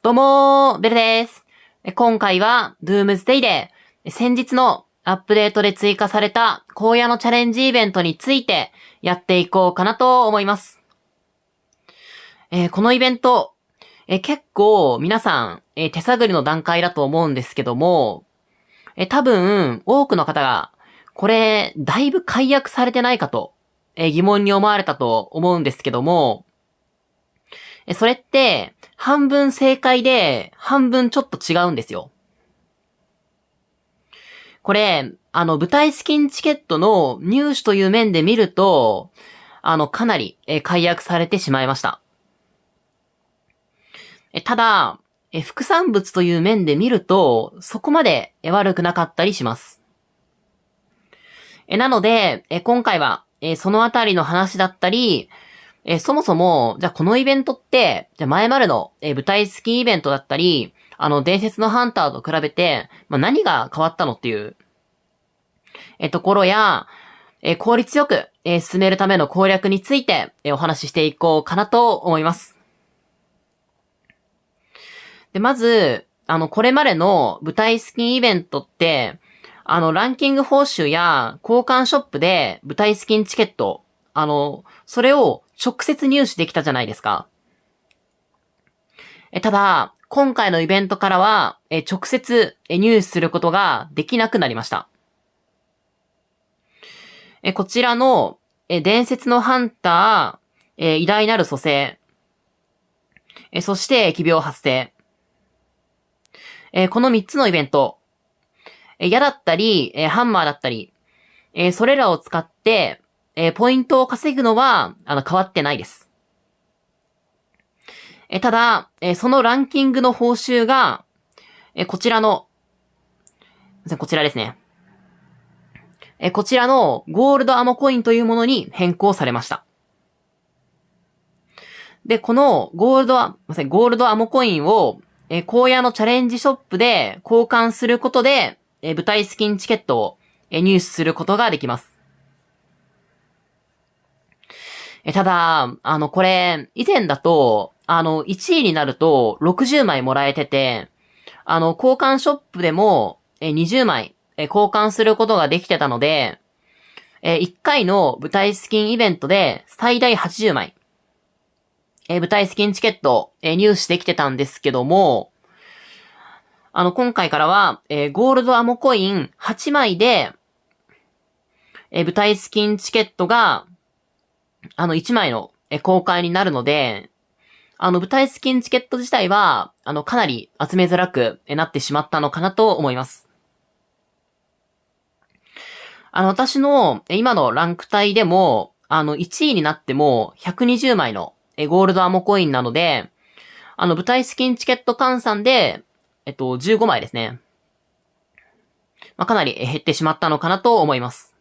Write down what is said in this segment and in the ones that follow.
どうもー、ベルです。今回は Doomsday で先日のアップデートで追加された荒野のチャレンジイベントについてやっていこうかなと思います。このイベント、結構皆さん、手探りの段階だと思うんですけども、多分多くの方がこれだいぶ解約されてないかと、疑問に思われたと思うんですけども、それって、半分正解で、半分ちょっと違うんですよ。これ、舞台スキンチケットの入手という面で見ると、かなり、解約されてしまいました。ただ、副産物という面で見ると、そこまで悪くなかったりします。なので、今回は、そのあたりの話だったり、そもそも、じゃあこのイベントって、じゃあ前までの、舞台スキーイベントだったり、伝説のハンターと比べて、何が変わったのっていう、ところや、効率よく、進めるための攻略について、お話ししていこうかなと思います。で、まず、これまでの舞台スキンイベントって、ランキング報酬や交換ショップで舞台スキンチケット、それを直接入手できたじゃないですか。ただ、今回のイベントからは、直接入手することができなくなりました。こちらの、伝説のハンター、偉大なる蘇生、そして疫病発生。この3つのイベント、矢だったり、ハンマーだったり、それらを使って、ポイントを稼ぐのは、変わってないです。ただ、そのランキングの報酬が、こちらですね。こちらのゴールドアモコインというものに変更されました。で、このゴールドアモコインを、荒野のチャレンジショップで交換することで、舞台スキンチケットを、入手することができます。ただ、これ、以前だと、1位になると60枚もらえてて、交換ショップでも、20枚、交換することができてたので、1回の舞台スキンイベントで最大80枚、舞台スキンチケット、入手できてたんですけども、今回からは、ゴールドアモコイン8枚で、舞台スキンチケットが、1枚の、公開になるので、舞台スキンチケット自体は、かなり集めづらくなってしまったのかなと思います。私の今のランク帯でも、1位になっても120枚のゴールドアモコインなので、舞台スキンチケット換算で、15枚ですね。かなり減ってしまったのかなと思います。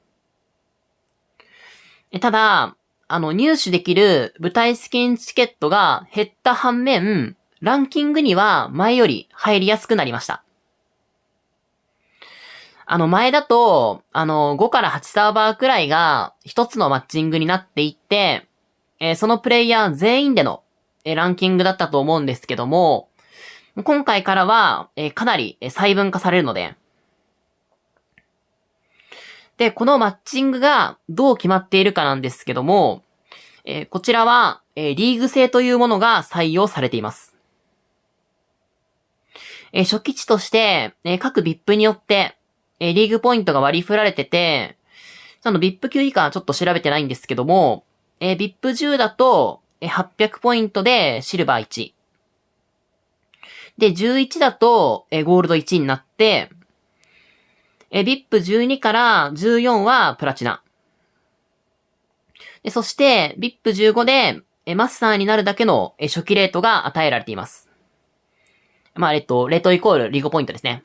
ただ、入手できる舞台スキンチケットが減った反面、ランキングには前より入りやすくなりました。前だと、5から8サーバーくらいが一つのマッチングになっていって、そのプレイヤー全員での、ランキングだったと思うんですけども、今回からは、かなり細分化されるので、で、このマッチングがどう決まっているかなんですけども、こちらは、リーグ制というものが採用されています。初期値として、各 VIP によって、リーグポイントが割り振られてて、VIP 級以下はちょっと調べてないんですけども、VIP10 だと、800ポイントでシルバー1。で、11だと、ゴールド1になって、VIP12 から14はプラチナ。そして、VIP15 で、マスターになるだけの初期レートが与えられています。レートイコールリーグポイントですね。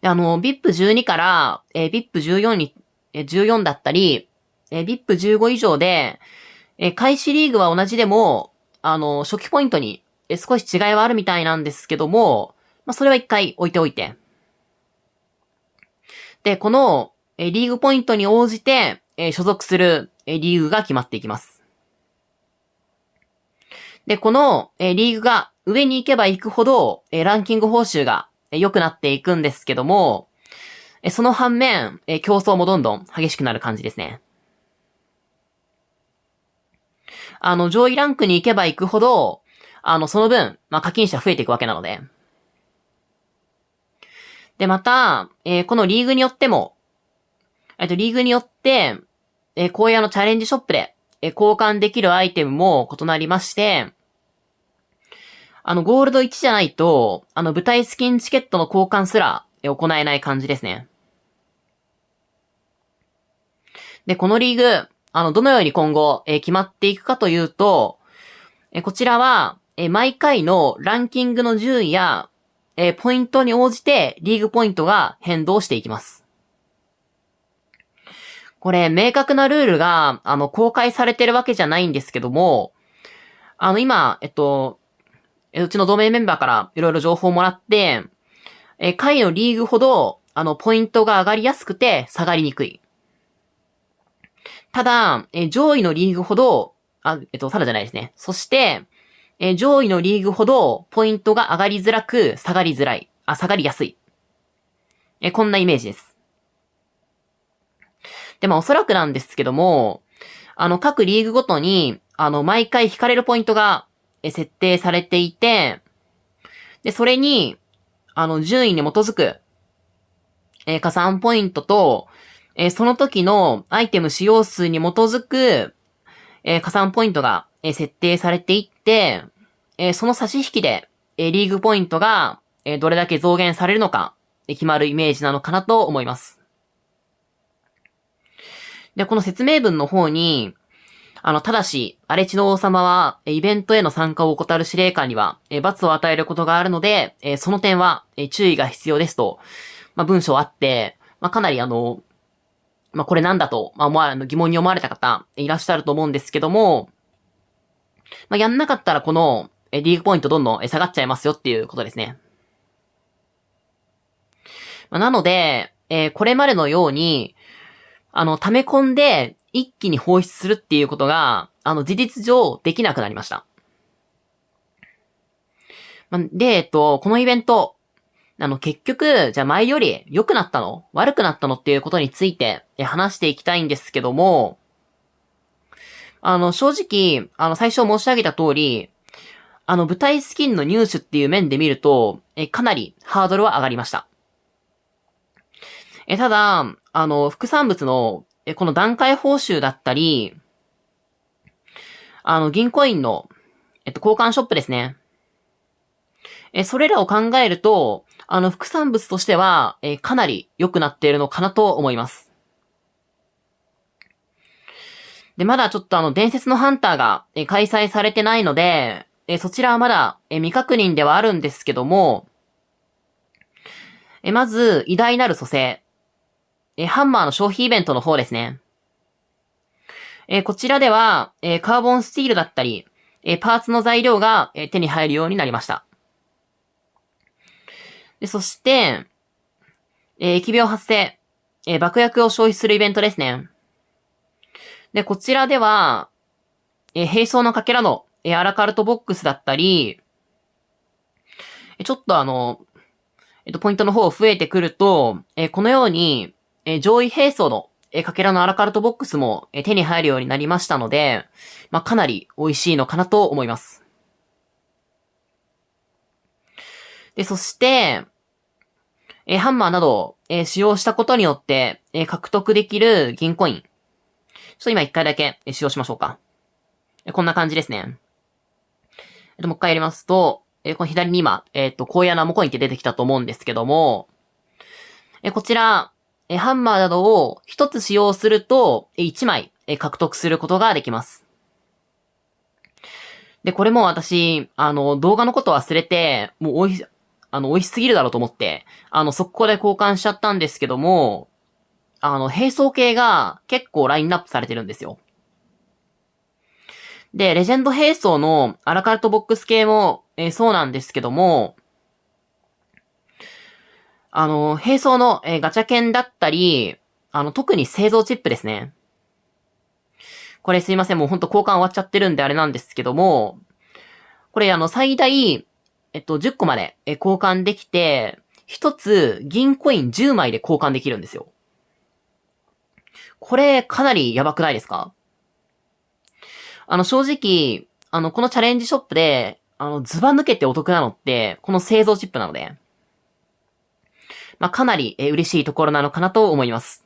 で、VIP12 から、VIP14 に、14だったり、VIP15 以上で、開始リーグは同じでも、初期ポイントに少し違いはあるみたいなんですけども、それは一回置いておいて。で、この、リーグポイントに応じて、所属する、リーグが決まっていきます。で、この、リーグが、上に行けば行くほど、ランキング報酬が良くなっていくんですけども、その反面、競争もどんどん激しくなる感じですね。上位ランクに行けば行くほど、その分、課金者増えていくわけなので。で、また、このリーグによっても、リーグによって、荒野のチャレンジショップで、交換できるアイテムも異なりまして、ゴールド1じゃないと、舞台スキンチケットの交換すら、行えない感じですね。で、このリーグ、どのように今後、決まっていくかというと、こちらは、毎回のランキングの順位や、ポイントに応じてリーグポイントが変動していきます。これ、明確なルールが、公開されてるわけじゃないんですけども、今、うちの同盟メンバーからいろいろ情報をもらって、下位のリーグほど、ポイントが上がりやすくて下がりにくい。ただ、上位のリーグほど、ただじゃないですね。そして、上位のリーグほど、ポイントが上がりづらく、下がりづらい。下がりやすい。こんなイメージです。で、おそらくなんですけども、各リーグごとに、毎回引かれるポイントが、設定されていて、で、それに、順位に基づく、加算ポイントと、その時のアイテム使用数に基づく、加算ポイントが、設定されていって、その差し引きで、リーグポイントが、どれだけ増減されるのか、決まるイメージなのかなと思います。で、この説明文の方に、ただし、荒地の王様は、イベントへの参加を怠る司令官には、罰を与えることがあるので、その点は、注意が必要ですと、文章あって、かなりこれなんだと、疑問に思われた方、いらっしゃると思うんですけども、やんなかったらこの、リーグポイントどんどん下がっちゃいますよっていうことですね。なので、これまでのように、溜め込んで一気に放出するっていうことが、事実上できなくなりました。で、このイベント、結局、じゃあ前より良くなったの？悪くなったのっていうことについて話していきたいんですけども、正直、最初申し上げた通り、舞台スキンの入手っていう面で見ると、かなりハードルは上がりました。ただ、副産物の、この段階報酬だったり、銀コインの、交換ショップですね。それらを考えると、副産物としては、かなり良くなっているのかなと思います。で、まだちょっと伝説のハンターが、開催されてないので、そちらはまだ、未確認ではあるんですけども、まず、偉大なる蘇生。ハンマーの消費イベントの方ですね。こちらでは、カーボンスチールだったり、パーツの材料が、手に入るようになりました。で、そして、疫病発生、爆薬を消費するイベントですね。で、こちらでは、兵装のかけらの、アラカルトボックスだったり、ちょっとポイントの方増えてくると、このように、上位兵装の、かけらのアラカルトボックスも、手に入るようになりましたので、かなり美味しいのかなと思います。で、そして、ハンマーなどを、使用したことによって、獲得できる銀コイン。ちょっと今一回だけ使用しましょうか。こんな感じですね。もう一回やりますと、この左に今、荒野ナモコインって出てきたと思うんですけども、こちら、ハンマーなどを一つ使用すると、1枚、獲得することができます。で、これも私、動画のこと忘れて、もう美味しすぎるだろうと思って、速攻で交換しちゃったんですけども、兵装系が結構ラインナップされてるんですよ。で、レジェンド兵装のアラカルトボックス系も、そうなんですけども、兵装の、ガチャ券だったり、特に製造チップですね。これすいません、もうほんと交換終わっちゃってるんであれなんですけども、これ最大、10個まで交換できて、1つ銀コイン10枚で交換できるんですよ。これ、かなりやばくないですか？正直、このチャレンジショップで、ズバ抜けてお得なのって、この製造チップなので、かなり嬉しいところなのかなと思います。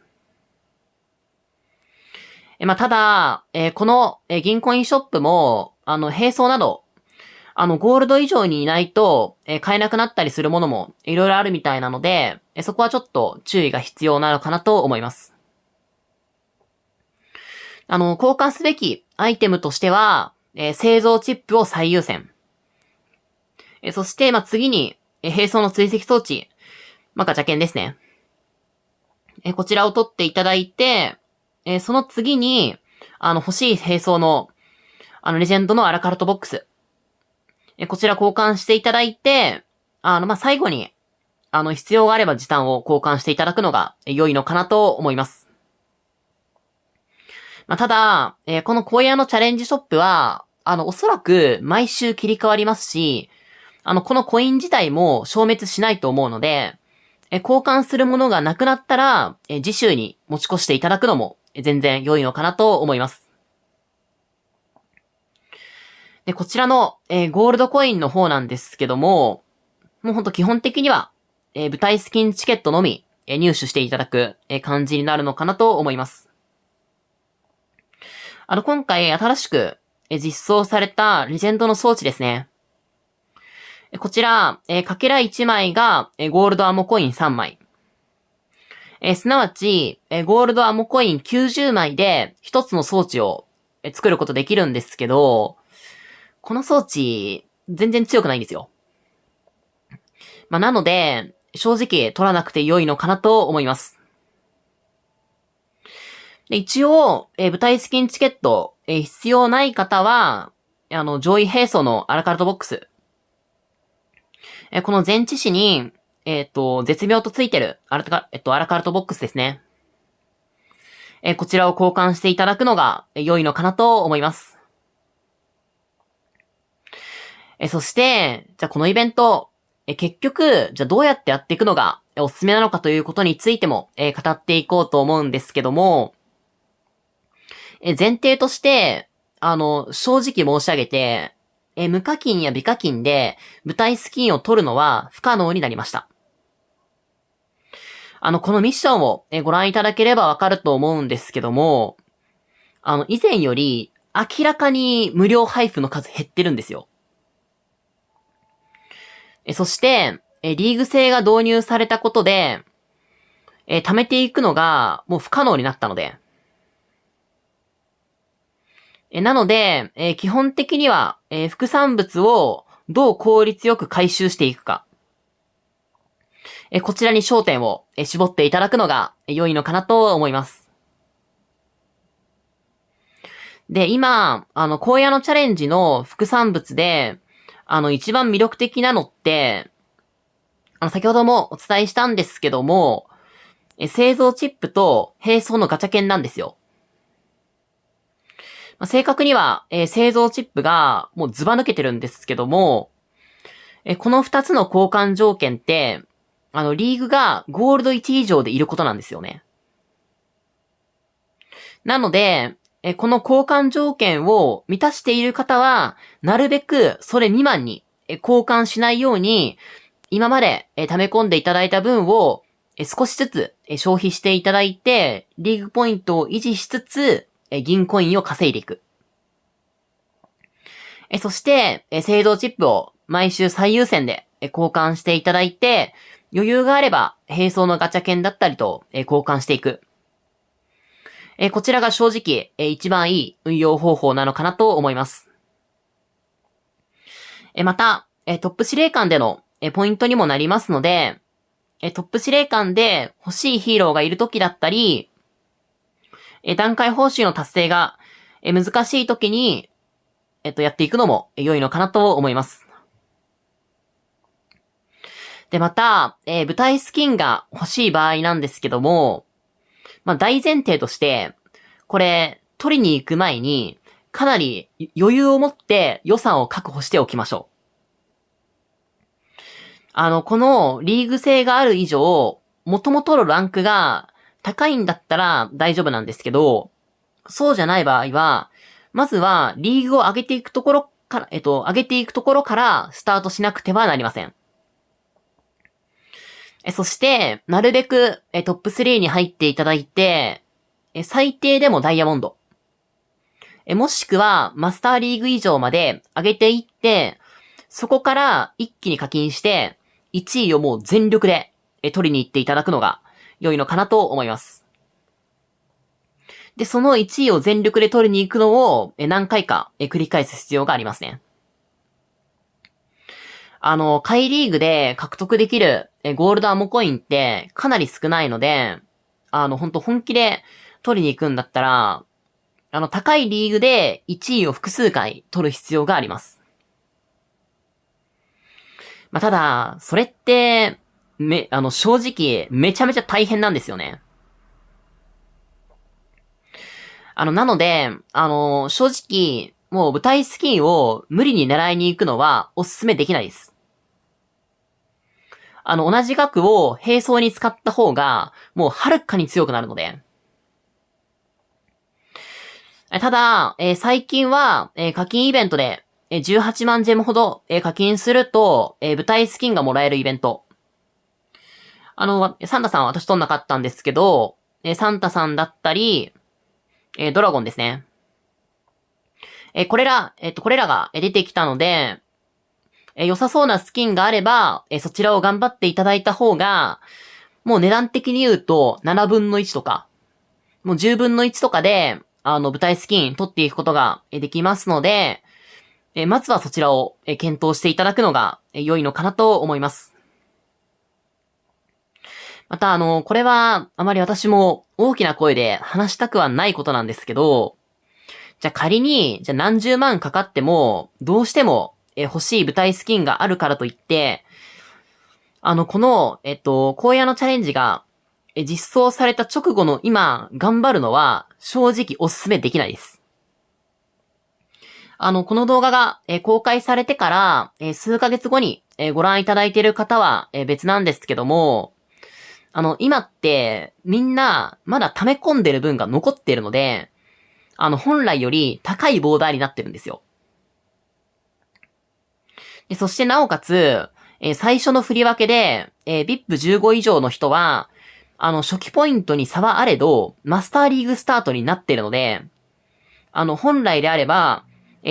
ただ、この銀コインショップも、並走など、ゴールド以上にいないと、買えなくなったりするものもいろいろあるみたいなので、そこはちょっと注意が必要なのかなと思います。交換すべきアイテムとしては、製造チップを最優先。そして、次に、並走の追跡装置、ガチャ券ですね。こちらを取っていただいて、その次に、欲しい並走の、レジェンドのアラカルトボックス。こちら交換していただいて、最後に、必要があれば時短を交換していただくのが良いのかなと思います。ただ、この荒野のチャレンジショップは、おそらく毎週切り替わりますし、このコイン自体も消滅しないと思うので、交換するものがなくなったら、次週に持ち越していただくのも全然良いのかなと思います。で、こちらの、ゴールドコインの方なんですけども、もうほんと基本的には、舞台スキンチケットのみ、入手していただく、感じになるのかなと思います。今回新しく、実装されたレジェンドの装置ですね。こちら、かけら1枚が、ゴールドアモコイン3枚。すなわち、ゴールドアモコイン90枚で一つの装置を作ることできるんですけど、この装置、全然強くないんですよ。なので、正直取らなくて良いのかなと思います。で一応、舞台スキンチケット、必要ない方は、上位並走のアラカルトボックス。この前置詞に、絶妙とついてるアラカルトボックスですね。こちらを交換していただくのが良いのかなと思います。そして、じゃあこのイベント、結局、じゃあどうやってやっていくのがおすすめなのかということについても、語っていこうと思うんですけども、前提として、正直申し上げて、無課金や美課金で舞台スキンを取るのは不可能になりました。このミッションをご覧いただければわかると思うんですけども、以前より明らかに無料配布の数減ってるんですよ。そして、リーグ制が導入されたことで、貯めていくのがもう不可能になったので、なので、基本的には、副産物をどう効率よく回収していくか。こちらに焦点を絞っていただくのが良いのかなと思います。で、今、荒野のチャレンジの副産物で、一番魅力的なのって、先ほどもお伝えしたんですけども、製造チップと並走のガチャ券なんですよ。正確には、製造チップがもうズバ抜けてるんですけども、この2つの交換条件って、リーグがゴールド1以上でいることなんですよね。なので、この交換条件を満たしている方は、なるべくそれ未満に交換しないように、今まで溜め込んでいただいた分を少しずつ消費していただいて、リーグポイントを維持しつつ、銀コインを稼いでいく。そして、製造チップを毎週最優先で交換していただいて、余裕があれば、並走のガチャ券だったりと交換していく。こちらが正直、一番いい運用方法なのかなと思います。また、トップ司令官でのポイントにもなりますので、トップ司令官で欲しいヒーローがいる時だったり、段階報酬の達成が難しい時に、やっていくのも良いのかなと思います。で、また、舞台スキンが欲しい場合なんですけども、大前提として、これ、取りに行く前に、かなり余裕を持って予算を確保しておきましょこのリーグ制がある以上、元々のランクが高いんだったら大丈夫なんですけど、そうじゃない場合は、まずはリーグを上げていくところから、上げていくところからスタートしなくてはなりません。そして、なるべくトップ3に入っていただいて、最低でもダイヤモンド。もしくはマスターリーグ以上まで上げていって、そこから一気に課金して、1位をもう全力で取りに行っていただくのが良いのかなと思います。で、その1位を全力で取りに行くのを何回か繰り返す必要がありますね。下位リーグで獲得できるゴールドアモコインってかなり少ないので、本気で取りに行くんだったら、高いリーグで1位を複数回取る必要があります。ただ、それって、正直、めちゃめちゃ大変なんですよね。なので、正直、もう舞台スキンを無理に狙いに行くのはお勧めできないです。同じ額を並走に使った方が、もうはるかに強くなるので。ただ、最近は、課金イベントで、18万ジェムほど、課金すると、舞台スキンがもらえるイベント。サンタさんは私取んなかったんですけど、サンタさんだったり、ドラゴンですね。これらが出てきたので、良さそうなスキンがあれば、そちらを頑張っていただいた方が、もう値段的に言うと7分の1とか、もう10分の1とかで、舞台スキン取っていくことができますので、まずはそちらを検討していただくのが良いのかなと思います。またこれはあまり私も大きな声で話したくはないことなんですけど、じゃあ仮に、何十万かかっても、どうしても欲しい舞台スキンがあるからといって、この、荒野のチャレンジが実装された直後の今、頑張るのは、正直お勧めできないです。この動画が公開されてから、数ヶ月後にご覧いただいている方は別なんですけども、今って、みんな、まだ溜め込んでる分が残っているので、本来より高いボーダーになってるんですよ。で、そしてなおかつ、最初の振り分けで、VIP15 以上の人は、初期ポイントに差はあれど、マスターリーグスタートになってるので、本来であれば、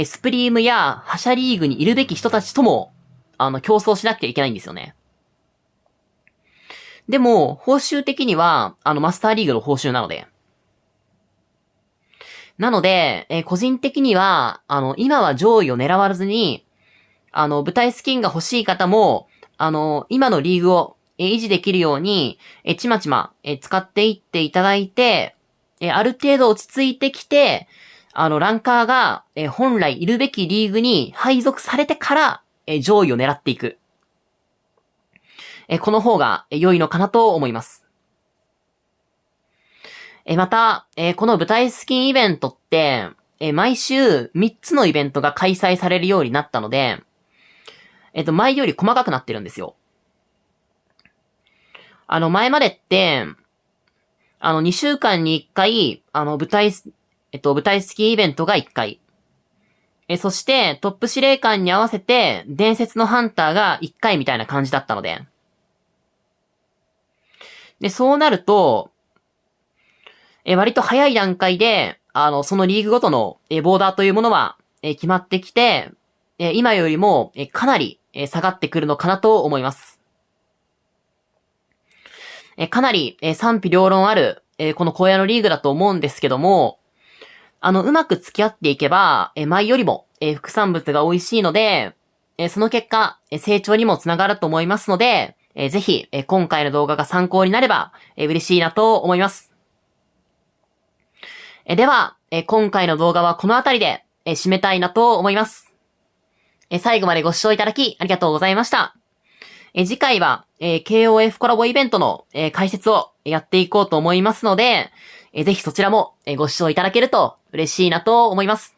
スプリームや覇者リーグにいるべき人たちとも、競争しなきゃいけないんですよね。でも、報酬的には、マスターリーグの報酬なので。なので、個人的には、今は上位を狙わずに、舞台スキンが欲しい方も、今のリーグを維持できるように、ちまちま使っていっていただいて、ある程度落ち着いてきて、ランカーが本来いるべきリーグに配属されてから、上位を狙っていく。この方が良いのかなと思います。また、この舞台スキンイベントって、毎週3つのイベントが開催されるようになったので、前より細かくなってるんですよ。前までって、2週間に1回、舞台スキンイベントが1回。そして、トップ司令官に合わせて、伝説のハンターが1回みたいな感じだったので。で、そうなると、割と早い段階で、そのリーグごとの、ボーダーというものは、決まってきて、今よりも、かなり、下がってくるのかなと思います。かなり、賛否両論ある、この荒野のリーグだと思うんですけども、うまく付き合っていけば、前よりも、副産物が美味しいので、その結果、成長にもつながると思いますので、ぜひ、今回の動画が参考になれば、嬉しいなと思います。では、今回の動画はこのあたりで、締めたいなと思います。最後までご視聴いただきありがとうございました。次回は、KOF コラボイベントの、解説をやっていこうと思いますので、ぜひそちらも、ご視聴いただけると嬉しいなと思います。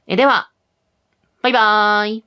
では、バイバーイ。